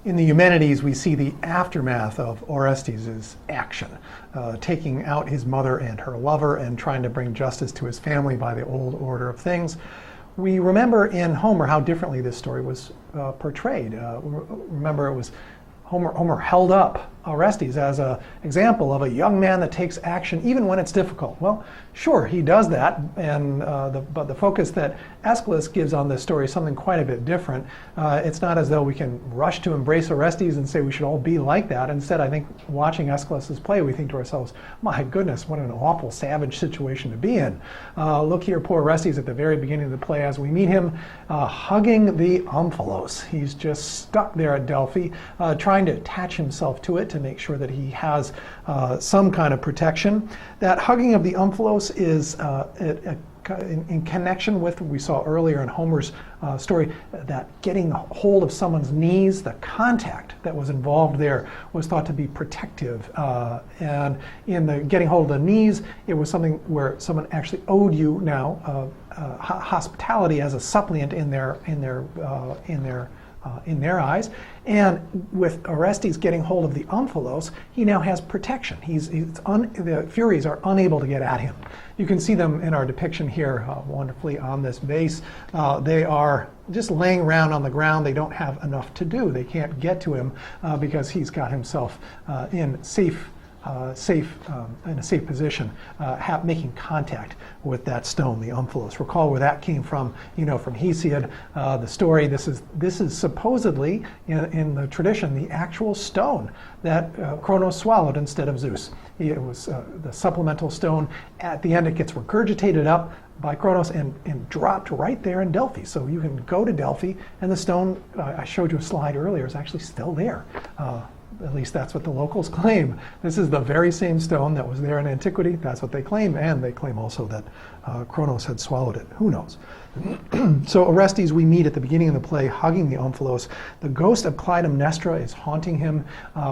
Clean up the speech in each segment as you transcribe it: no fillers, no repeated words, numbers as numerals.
In the Eumenides, we see the aftermath of Orestes' action, taking out his mother and her lover and trying to bring justice to his family by the old order of things. We remember in Homer how differently this story was portrayed. Remember, it was Homer held up Orestes as an example of a young man that takes action even when it's difficult. Well, sure, he does that, and but the focus that Aeschylus gives on this story is something quite a bit different. It's not as though we can rush to embrace Orestes and say we should all be like that. Instead, I think watching Aeschylus' play, we think to ourselves, my goodness, what an awful, savage situation to be in. Look here, poor Orestes at the very beginning of the play as we meet him hugging the omphalos. He's just stuck there at Delphi, trying to attach himself to it to make sure that he has some kind of protection. That hugging of the omphalos is in connection with what we saw earlier in Homer's story, that getting hold of someone's knees, the contact that was involved there was thought to be protective. And in the getting hold of the knees, it was something where someone actually owed you now hospitality as a suppliant in their eyes. And with Orestes getting hold of the omphalos, he now has protection. The Furies are unable to get at him. You can see them in our depiction here wonderfully on this vase. They are just laying around on the ground. They don't have enough to do. They can't get to him because he's got himself in a safe position, making contact with that stone, the omphalos. Recall where that came from, from Hesiod, the story. This is supposedly, in the tradition, the actual stone that Kronos swallowed instead of Zeus. It was the supplemental stone. At the end, it gets regurgitated up by Kronos and dropped right there in Delphi. So you can go to Delphi, and the stone, I showed you a slide earlier, is actually still there. At least that's what the locals claim. This is the very same stone that was there in antiquity. That's what they claim, and they claim also that Kronos had swallowed it. Who knows? So Orestes we meet at the beginning of the play hugging the omphalos. The ghost of Clytemnestra is haunting him.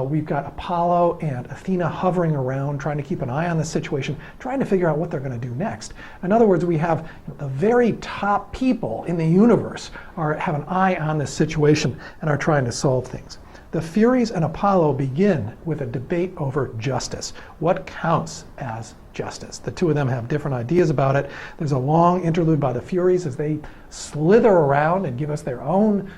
We've got Apollo and Athena hovering around, trying to keep an eye on the situation, trying to figure out what they're going to do next. In other words, we have the very top people in the universe have an eye on this situation and are trying to solve things. The Furies and Apollo begin with a debate over justice. What counts as justice? The two of them have different ideas about it. There's a long interlude by the Furies as they slither around and give us their own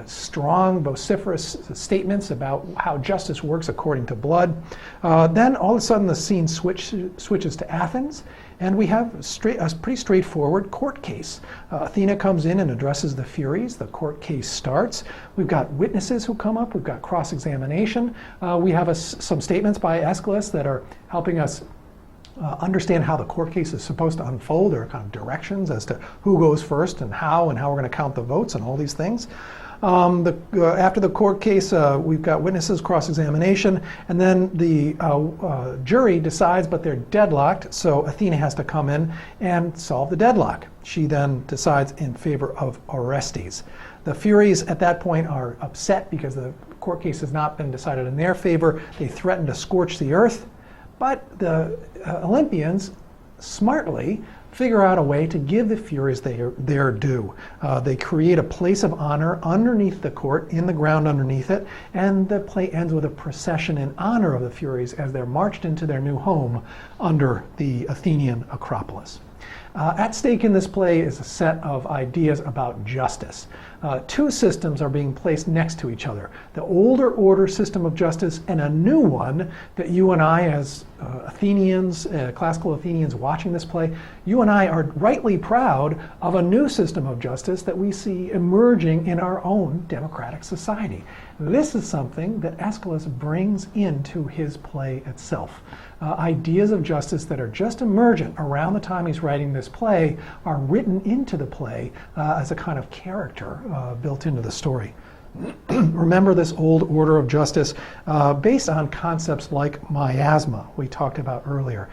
strong, vociferous statements about how justice works according to blood. Then all of a sudden the scene switches to Athens, and we have a pretty straightforward court case. Athena comes in and addresses the Furies. The court case starts. We've got witnesses who come up. We've got cross-examination. We have some statements by Aeschylus that are helping us understand how the court case is supposed to unfold. There are kind of directions as to who goes first and how we're going to count the votes and all these things. After the court case, we've got witnesses, cross-examination, and then the jury decides, but they're deadlocked, so Athena has to come in and solve the deadlock. She then decides in favor of Orestes. The Furies at that point are upset because the court case has not been decided in their favor. They threaten to scorch the earth, but the Olympians smartly figure out a way to give the Furies their due. They create a place of honor underneath the court, in the ground underneath it, and the play ends with a procession in honor of the Furies as they're marched into their new home under the Athenian Acropolis. At stake in this play is a set of ideas about justice. Two systems are being placed next to each other. The older order system of justice and a new one that you and I as Athenians, classical Athenians watching this play, you and I are rightly proud of a new system of justice that we see emerging in our own democratic society. This is something that Aeschylus brings into his play itself. Ideas of justice that are just emergent around the time he's writing this play are written into the play as a kind of character built into the story. Remember this old order of justice based on concepts like miasma we talked about earlier.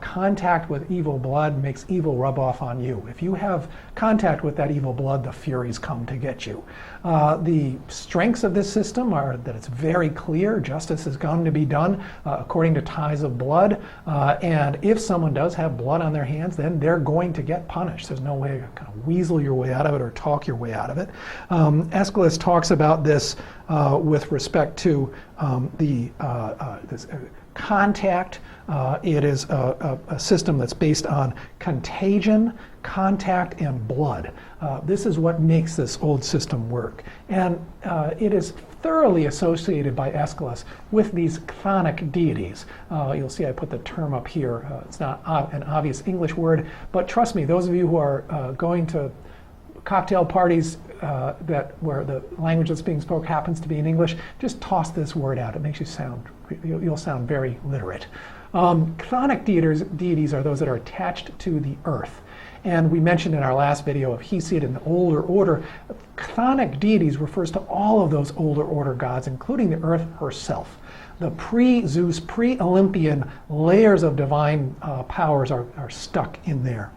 Contact with evil blood makes evil rub off on you. If you have contact with that evil blood, the Furies come to get you. The strengths of this system are that it's very clear justice is going to be done according to ties of blood, and if someone does have blood on their hands, then they're going to get punished. There's no way to kind of weasel your way out of it or talk your way out of it. Aeschylus talks about this with respect to this contact. It is a system that's based on contagion, contact, and blood. This is what makes this old system work. And it is thoroughly associated by Aeschylus with these chthonic deities. You'll see I put the term up here. It's not an obvious English word, but trust me, those of you who are going to cocktail parties where the language that's being spoke happens to be in English, just toss this word out. It makes you you'll sound very literate. Chthonic deities are those that are attached to the earth. And we mentioned in our last video of Hesiod and the older order, chthonic deities refers to all of those older order gods, including the earth herself. The pre-Zeus, pre-Olympian layers of divine powers are stuck in there.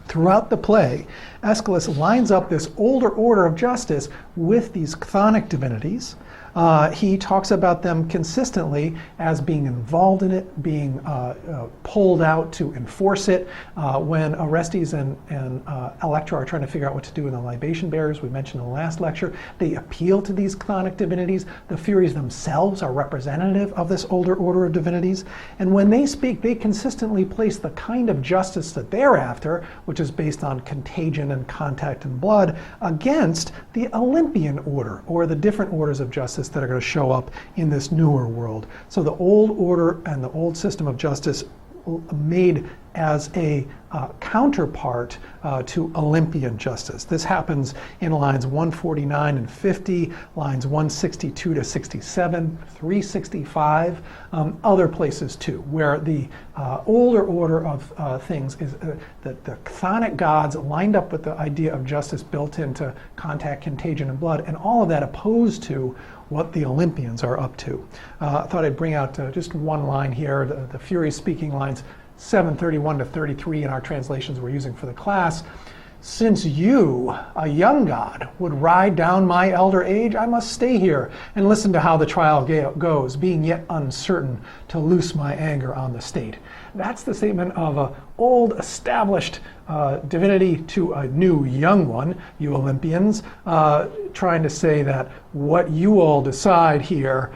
Throughout the play, Aeschylus lines up this older order of justice with these chthonic divinities. He talks about them consistently as being involved in it, being pulled out to enforce it. When Orestes and Electra are trying to figure out what to do with the libation bearers, we mentioned in the last lecture, they appeal to these chthonic divinities. The Furies themselves are representative of this older order of divinities. And when they speak, they consistently place the kind of justice that they're after, which is based on contagion and contact and blood, against the Olympian order, or the different orders of justice that are going to show up in this newer world. So the old order and the old system of justice made as a counterpart to Olympian justice. This happens in lines 149 and 50, lines 162 to 67, 365, other places too, where the older order of things is that the chthonic gods lined up with the idea of justice built into contact, contagion, and blood, and all of that opposed to what the Olympians are up to. I thought I'd bring out just one line here, the Furies speaking lines 731 to 33 in our translations we're using for the class. Since you, a young god, would ride down my elder age, I must stay here and listen to how the trial goes, being yet uncertain to loose my anger on the state. That's the statement of an old established divinity to a new young one, you Olympians, trying to say that what you all decide here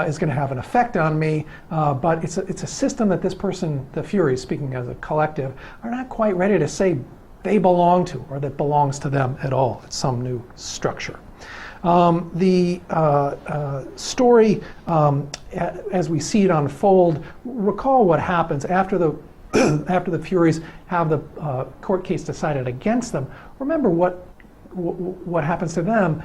is going to have an effect on me, but it's a system that this person, the Furies, speaking as a collective, are not quite ready to say they belong to, or that belongs to them at all. It's some new structure. The story, as we see it unfold, recall what happens after the after the Furies have the court case decided against them. Remember what happens to them,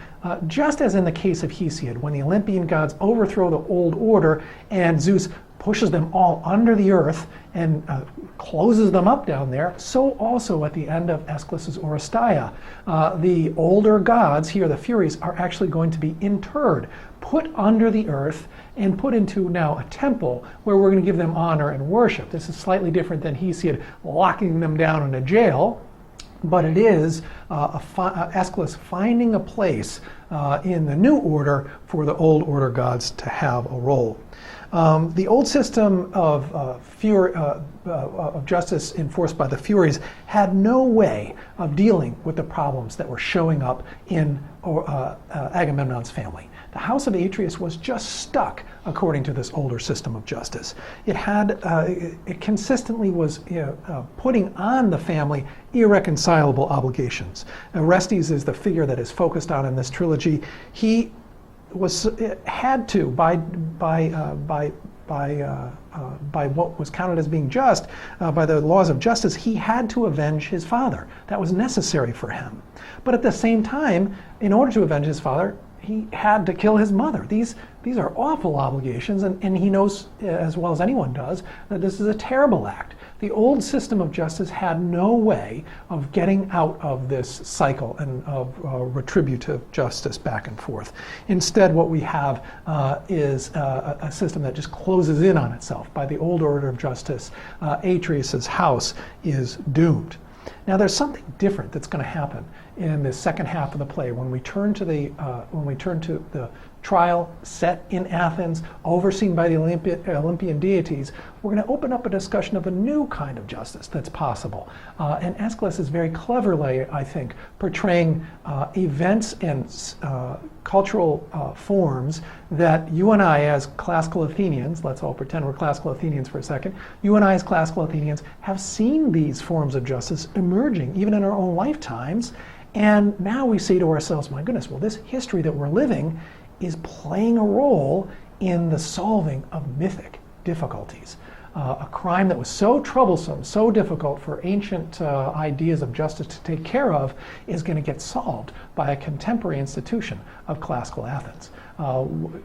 just as in the case of Hesiod, when the Olympian gods overthrow the old order and Zeus pushes them all under the earth and closes them up down there, so also at the end of Aeschylus's Oresteia. The older gods, here the Furies, are actually going to be interred, put under the earth, and put into now a temple where we're going to give them honor and worship. This is slightly different than Hesiod locking them down in a jail, but it is Aeschylus finding a place in the new order for the old order gods to have a role. The old system of justice enforced by the Furies had no way of dealing with the problems that were showing up in Agamemnon's family. The house of Atreus was just stuck according to this older system of justice. It consistently was putting on the family irreconcilable obligations. Orestes is the figure that is focused on in this trilogy. He had to, by what was counted as being just, by the laws of justice, he had to avenge his father. That was necessary for him. But at the same time, in order to avenge his father, he had to kill his mother. These are awful obligations, and he knows as well as anyone does that this is a terrible act. The old system of justice had no way of getting out of this cycle and of retributive justice back and forth. Instead, what we have is a system that just closes in on itself. By the old order of justice, Atreus' house is doomed. Now there's something different that's going to happen in the second half of the play when we turn to the trial set in Athens, overseen by the Olympian deities. We're going to open up a discussion of a new kind of justice that's possible. And Aeschylus is very cleverly, I think, portraying events and cultural forms that you and I as classical Athenians, let's all pretend we're classical Athenians for a second, you and I as classical Athenians have seen these forms of justice emerging even in our own lifetimes. And now we say to ourselves, my goodness, well, this history that we're living is playing a role in the solving of mythic difficulties. A crime that was so troublesome, so difficult for ancient ideas of justice to take care of is going to get solved by a contemporary institution of classical Athens.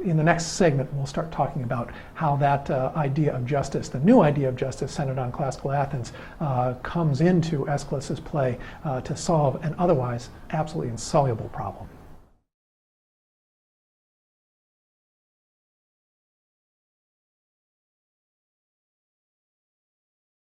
In the next segment, we'll start talking about how that idea of justice, the new idea of justice centered on classical Athens, comes into Aeschylus's play to solve an otherwise absolutely insoluble problem.